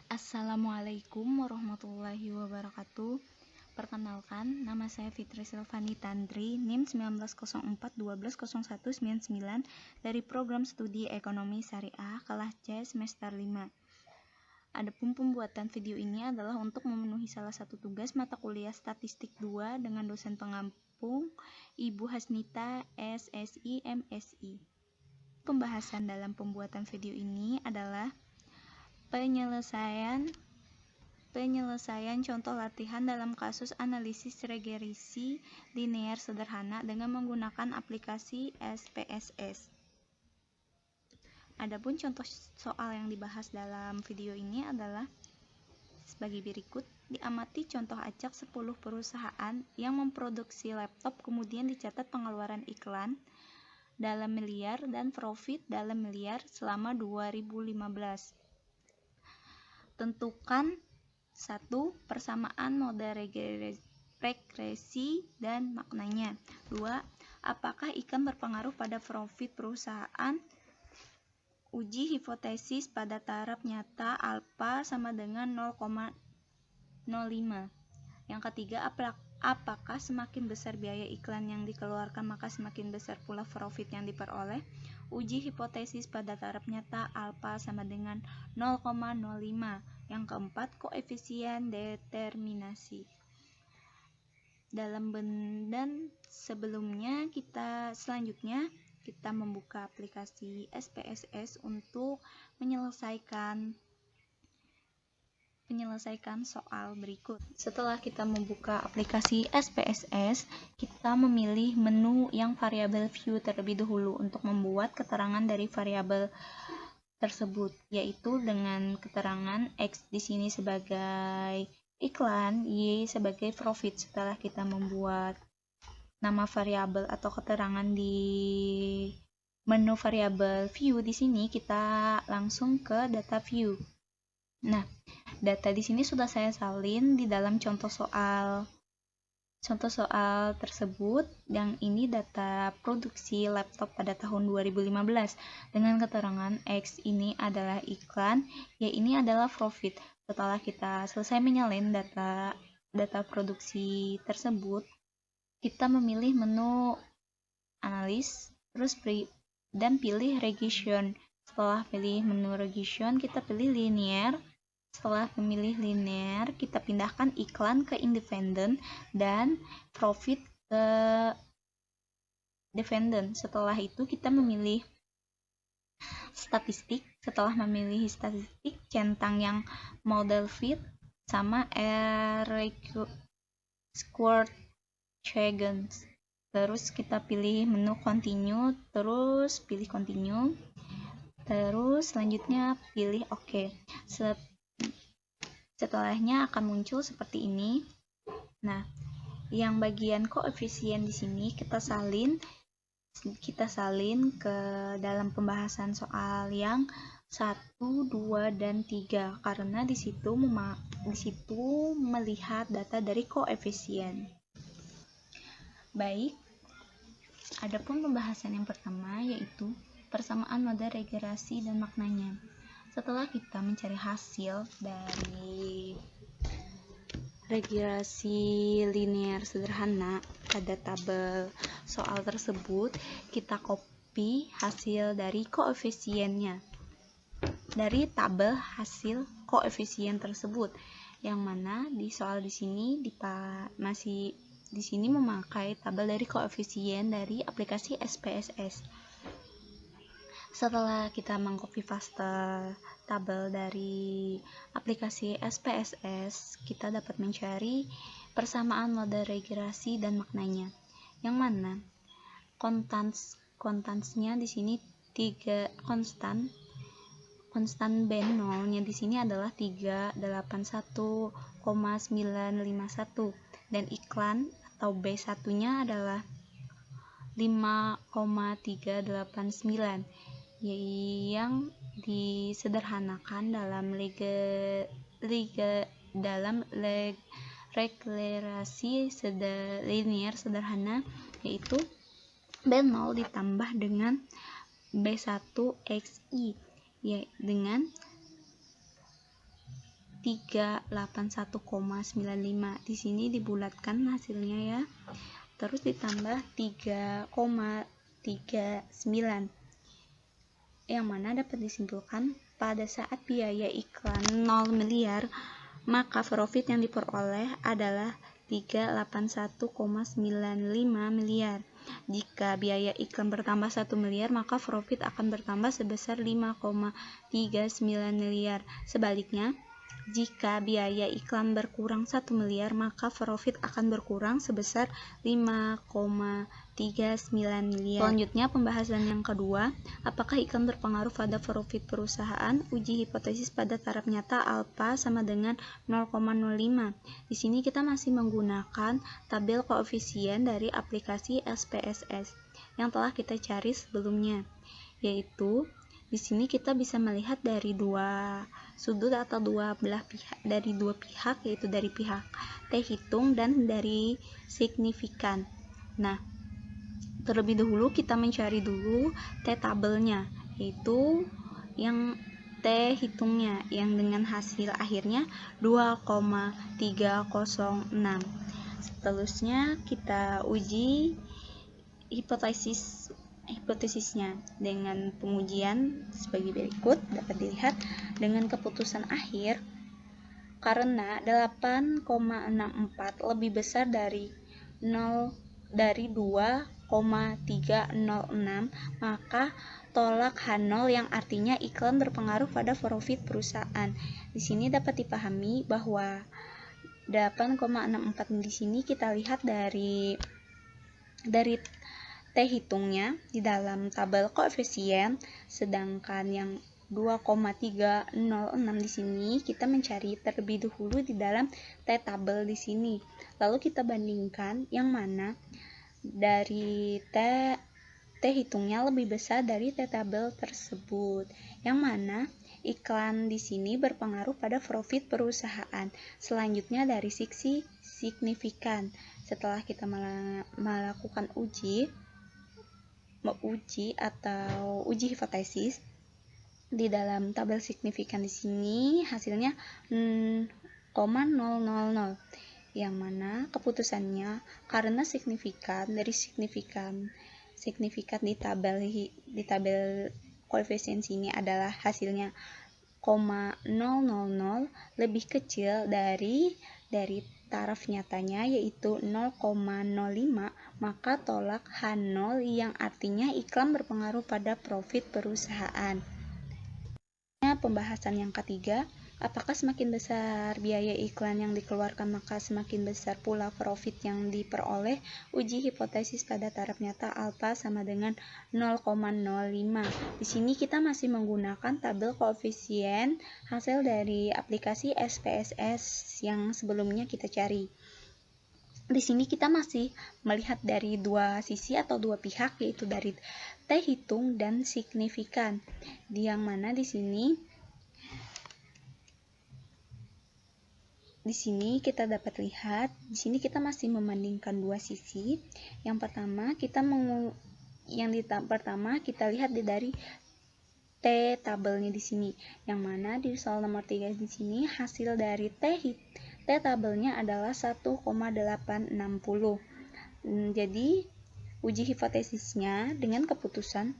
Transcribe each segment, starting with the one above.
Assalamualaikum warahmatullahi wabarakatuh. Perkenalkan, nama saya Fitri Silvani Tandri, NIM 1904120199 dari Program Studi Ekonomi Syariah kelas C semester 5. Adapun pembuatan video ini adalah untuk memenuhi salah satu tugas mata kuliah Statistik 2 dengan dosen pengampung Ibu Hasnita SSI MSI. Pembahasan dalam pembuatan video ini adalah penyelesaian contoh latihan dalam kasus analisis regresi linear sederhana dengan menggunakan aplikasi SPSS. Adapun contoh soal yang dibahas dalam video ini adalah sebagai berikut. Diamati contoh acak 10 perusahaan yang memproduksi laptop, kemudian dicatat pengeluaran iklan dalam miliar dan profit dalam miliar selama 2015. Tentukan 1. Persamaan model regresi dan maknanya. 2. Apakah iklan berpengaruh pada profit perusahaan? Uji hipotesis pada taraf nyata alfa sama dengan 0,05. Yang ketiga, apakah semakin besar biaya iklan yang dikeluarkan maka semakin besar pula profit yang diperoleh? Uji hipotesis pada taraf nyata alfa sama dengan 0,05. Yang keempat, koefisien determinasi. Dan sebelumnya selanjutnya kita membuka aplikasi SPSS untuk menyelesaikan soal berikut. Setelah kita membuka aplikasi SPSS, kita memilih menu yang variabel view terlebih dahulu untuk membuat keterangan dari variabel tersebut, yaitu dengan keterangan X di sini sebagai iklan, Y sebagai profit. Setelah kita membuat nama variabel atau keterangan di menu variabel view di sini, kita langsung ke data view. Nah, data di sini sudah saya salin di dalam contoh soal tersebut. Yang ini data produksi laptop pada tahun 2015 dengan keterangan X ini adalah iklan, Y ini adalah profit. Setelah kita selesai menyalin data produksi tersebut, kita memilih menu analis, terus dan pilih regression. Setelah pilih menu regression, kita pilih linear. Setelah memilih linear, kita pindahkan iklan ke independent dan profit ke dependent. Setelah itu kita memilih statistik. Setelah memilih statistik, centang yang model fit sama squared triangles. Terus kita pilih menu continue, terus pilih continue. Terus selanjutnya pilih OK. Setelahnya akan muncul seperti ini. Nah, yang bagian koefisien di sini kita salin ke dalam pembahasan soal yang 1, 2, dan 3 karena di situ melihat data dari koefisien. Baik, adapun pembahasan yang pertama yaitu persamaan model regresi dan maknanya. Setelah kita mencari hasil dari regresi linear sederhana pada tabel soal tersebut, kita copy hasil dari koefisiennya dari tabel hasil koefisien tersebut, yang mana di soal di sini memakai tabel dari koefisien dari aplikasi SPSS. Setelah kita mengcopy paste tabel dari aplikasi SPSS, kita dapat mencari persamaan model regresi dan maknanya, yang mana konstansnya di sini 3 konstan B0-nya di sini adalah 381,951 dan iklan atau B1-nya adalah 5,389 yang disederhanakan dalam regresi linear sederhana, yaitu B0 ditambah dengan B1XI, ya, dengan 381,95. Di sini dibulatkan hasilnya ya. Terus ditambah 3,39. Yang mana dapat disimpulkan pada saat biaya iklan 0 miliar, maka profit yang diperoleh adalah 381,95 miliar. Jika biaya iklan bertambah 1 miliar, maka profit akan bertambah sebesar 5,39 miliar. Sebaliknya, jika biaya iklan berkurang 1 miliar, maka profit akan berkurang sebesar 5,39 miliar. Selanjutnya, pembahasan yang kedua, apakah iklan berpengaruh pada profit perusahaan? Uji hipotesis pada taraf nyata alfa sama dengan 0,05. Di sini kita masih menggunakan tabel koefisien dari aplikasi SPSS yang telah kita cari sebelumnya, yaitu di sini kita bisa melihat dari dua sudut atau dua belah pihak, dari dua pihak, yaitu dari pihak T hitung dan dari signifikan. Nah, terlebih dahulu kita mencari dulu T tabelnya, yaitu yang T hitungnya yang dengan hasil akhirnya 2,306. Seterusnya kita uji hipotesisnya dengan pengujian sebagai berikut. Dapat dilihat dengan keputusan akhir karena 8,64 lebih besar dari 2,306, maka tolak H0 yang artinya iklan berpengaruh pada profit perusahaan. Di sini dapat dipahami bahwa 8,64 di sini kita lihat dari T hitungnya di dalam tabel koefisien, sedangkan yang 2,306 di sini kita mencari terlebih dahulu di dalam T tabel di sini. Lalu kita bandingkan yang mana dari T hitungnya lebih besar dari T tabel tersebut. Yang mana iklan di sini berpengaruh pada profit perusahaan. Selanjutnya dari sisi signifikan. Setelah kita melakukan uji hipotesis di dalam tabel signifikan di sini hasilnya 0,000, yang mana keputusannya karena signifikan di tabel koefisien sini adalah hasilnya 0,000 lebih kecil dari taraf nyatanya, yaitu 0,05, maka tolak H0 yang artinya iklan berpengaruh pada profit perusahaan. Pembahasan yang ketiga, apakah semakin besar biaya iklan yang dikeluarkan maka semakin besar pula profit yang diperoleh? Uji hipotesis pada taraf nyata alfa sama dengan 0,05. Di sini kita masih menggunakan tabel koefisien hasil dari aplikasi SPSS yang sebelumnya kita cari. Di sini kita masih melihat dari dua sisi atau dua pihak, yaitu dari T hitung dan signifikan. Yang mana di sini kita dapat lihat, di sini kita masih membandingkan dua sisi. Yang pertama kita lihat dari T tabelnya di sini, yang mana di soal nomor 3 di sini hasil dari T tabelnya adalah 1,860. Jadi uji hipotesisnya dengan keputusan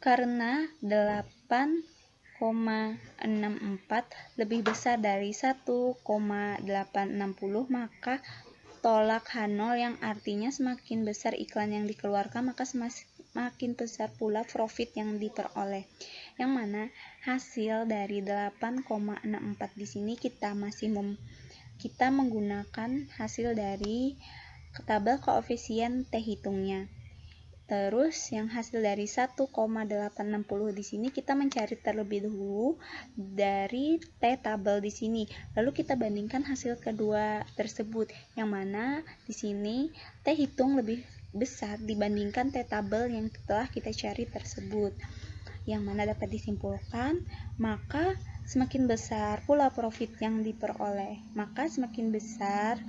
karena 8,64 lebih besar dari 1,860, maka tolak H0 yang artinya semakin besar iklan yang dikeluarkan maka semakin besar pula profit yang diperoleh. Yang mana hasil dari 8,64 di sini kita menggunakan hasil dari tabel koefisien T hitungnya. Terus yang hasil dari 1,860 di sini kita mencari terlebih dahulu dari T tabel di sini. Lalu kita bandingkan hasil kedua tersebut, yang mana di sini T hitung lebih besar dibandingkan T tabel yang telah kita cari tersebut. Yang mana dapat disimpulkan, maka semakin besar pula profit yang diperoleh, maka semakin besar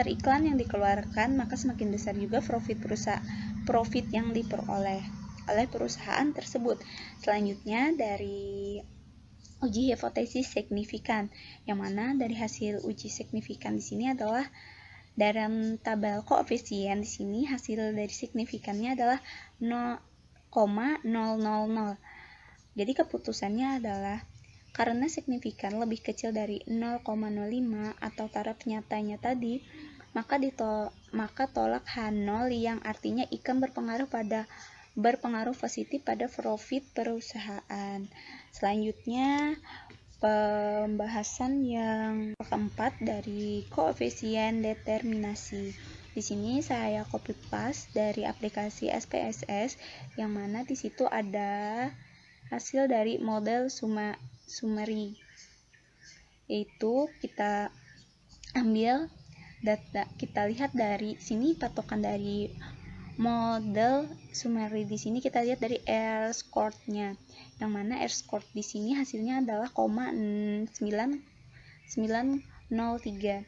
iklan yang dikeluarkan, maka semakin besar juga profit yang diperoleh. oleh perusahaan tersebut. Selanjutnya dari uji hipotesis signifikan, yang mana dari hasil uji signifikan di sini adalah dalam tabel koefisien di sini hasil dari signifikannya adalah 0,000. Jadi keputusannya adalah karena signifikan lebih kecil dari 0,05 atau taraf nyatanya tadi, maka tolak H0 yang artinya ikan berpengaruh positif pada profit perusahaan. Selanjutnya pembahasan yang keempat dari koefisien determinasi. Di sini saya copy paste dari aplikasi SPSS, yang mana di situ ada hasil dari model summary. Yaitu kita ambil data, kita lihat dari sini patokan dari model summary di sini kita lihat dari R-score-nya, yang mana R-score di sini hasilnya adalah 0,9903.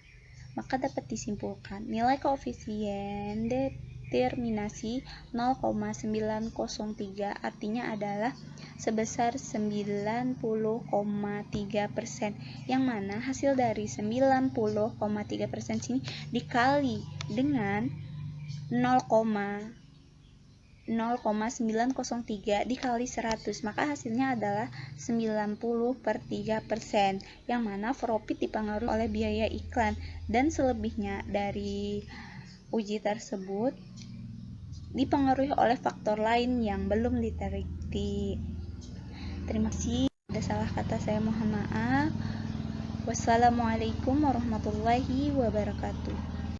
Maka dapat disimpulkan nilai koefisien determinasi 0,903 artinya adalah sebesar 90,3%, yang mana hasil dari 90,3% sini dikali dengan 0,903 dikali 100, maka hasilnya adalah 90/3%, yang mana profit dipengaruhi oleh biaya iklan, dan selebihnya dari uji tersebut dipengaruhi oleh faktor lain yang belum diteliti. Terima kasih. Ada salah kata saya mohon maaf. Wassalamualaikum warahmatullahi wabarakatuh.